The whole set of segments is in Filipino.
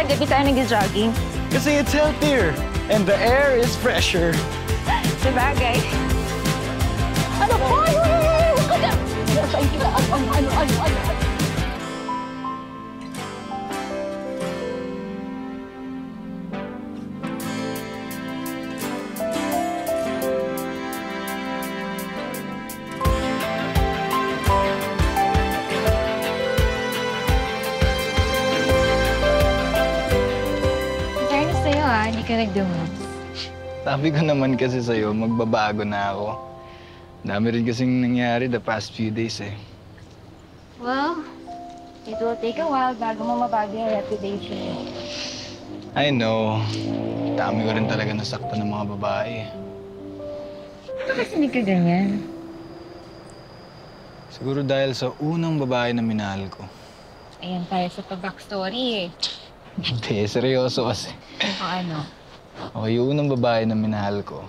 pala gabi tayo nag-jogging? Kasi it's healthier and the air is fresher. Sabagay. Ano po? Huwag ka na! Nasaan kita? Ano? Hindi ka nagdumos. Sabi ko naman kasi sa'yo, magbabago na ako. Dami rin kasing nangyari the past few days eh. Well, it will take a while bago mo mabago yung reputation. I know. Dami ko rin talaga nasaktan ng mga babae. Bakit kasi hindi ka ganyan? Siguro dahil sa unang babae na minahal ko. Ayan tayo sa pag-backstory eh. Hindi, seryoso kasi. O ano? Okay, yung unang babae na minahal ko,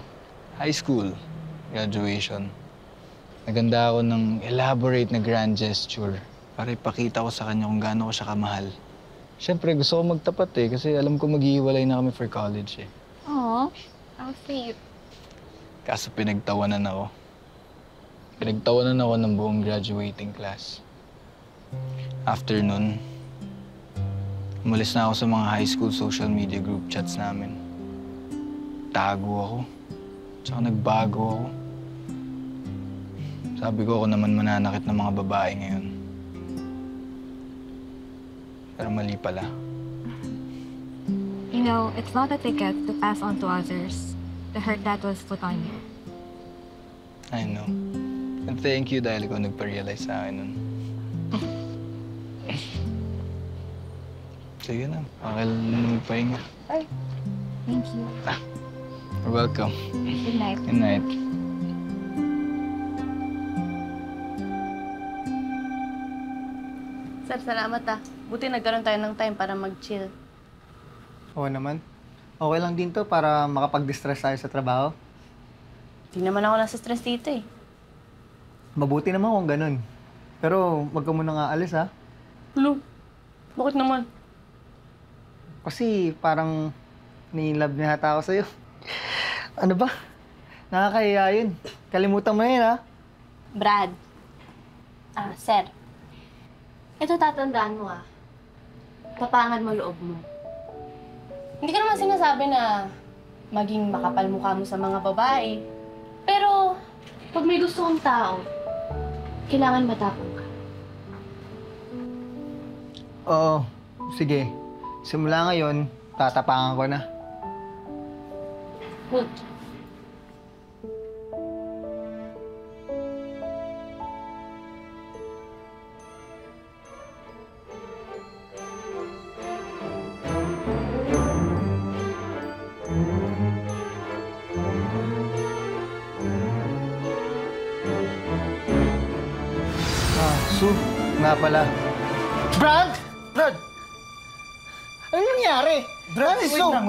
high school, graduation. Naganda ako ng elaborate na grand gesture para ipakita ko sa kanya kung gaano ko siya kamahal. Siyempre, gusto ko magtapat eh, kasi alam ko maghihiwalay na kami for college eh. Aw, how sweet. Kaso pinagtawanan ako. Pinagtawanan ako ng buong graduating class. After nun, umalis na ako sa mga high school social media group chats namin. Tago ako. Tsaka nagbago ako. Sabi ko ako naman mananakit ng mga babae ngayon. Pero mali pala. You know, it's not a ticket to pass on to others the hurt that was put on you. I know. And thank you dahil ikaw nagpa-realize sa akin nun. Sige na, okay lang magpahinga. Ay, thank you. You're welcome. Good night. Good night. Sir, salamat ah. Buti nagkaroon tayo ng time para mag-chill. Oo naman. Okay lang din to para makapag-distress tayo sa trabaho. Di naman ako nasa stress dito eh. Mabuti naman kung ganun. Pero wag ka muna nga alis ha. Hello? Bakit naman? Kasi parang ni-love na hata ako sa'yo. Ano ba? Nakakahiya yun. Kalimutan mo na yun ha. Brad. Sir. Ito tatandaan mo ah. Tapangan mo loob mo. Hindi ka naman sinasabi na maging makapal mukha mo sa mga babae. Pero, pag may gusto kong tao, kailangan matapang ka. Oo. Sige. Simula ngayon, tatapangan ko na. Good. Su, nga pala. Brad! Brad! Ano nangyari? Brad, si wait Su? lang.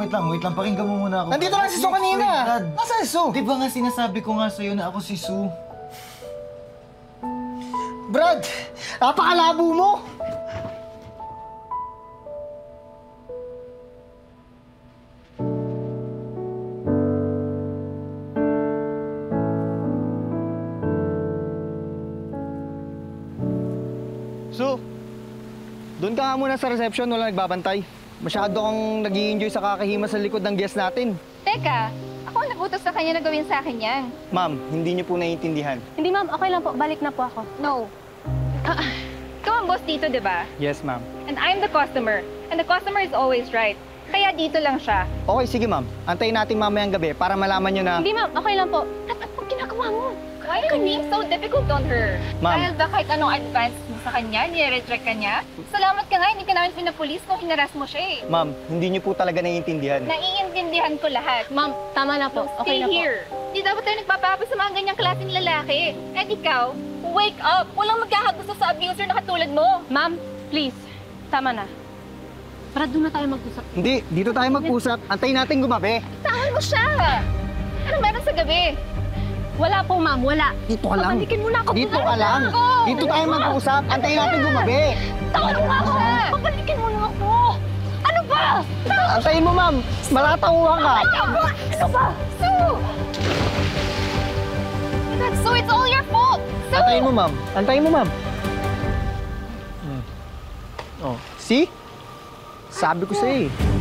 Pakinggan mo muna ako. Nandito lang si Su kanina. Brad, Nasaan si Su? di ba nga sinasabi ko nga sa'yo na ako si Su? Brad! Napakalabo mo! Su, doon ka nga muna sa reception, wala nagbabantay. Masyado kang nag-i-enjoy sa kakahima sa likod ng guest natin. Teka, ako ang nag-utos sa kanya na gawin sa akin yan. Ma'am, hindi niyo po naiintindihan. Hindi ma'am, okay lang po. Balik na po ako. No. Ikaw ang boss dito, di ba? Yes, ma'am. And I'm the customer. And the customer is always right. Kaya dito lang siya. Okay, sige ma'am. Antayin natin mamayang gabi para malaman niyo na... Hindi ma'am, okay lang po. At ang ginagawa mo? Why are you being so difficult on her? Ma'am. Dahil ba kahit anong advance mo sa kanya, nire-retract ka niya? Salamat ka nga, hindi ka namin pinapulis kung hinaras mo siya eh. Ma'am, hindi niyo po talaga naiintindihan. Naiintindihan ko lahat. Ma'am, tama na po. Okay Stay na po. here. Hindi dapat tayo nagpapapos sa mga ganyang klaseng lalaki. And ikaw, wake up! Walang magkakagusto sa abuser na katulad mo. Ma'am, please. Tama na. Brad, doon na tayo mag-usap. Hindi, dito tayo mag-usap. Antayin natin gumabi. Saan mo siya? Anong meron sa gabi? Wala po, ma'am. Wala. Dito ka lang. Babalikin mo na ako. Dito ka lang. Ako. Dito tayo mag-usap. Antayin natin gumabi. Tawag mo ako. Babalikin mo na ako. Ano ba? Antayin mo, ma'am. Matatauhan ka. Ano ba? Sue! That's Sue, it's all your fault! Sue! Antayin mo, ma'am. Antayin mo, ma'am. Oh, see? Sabi ko sa'yo eh.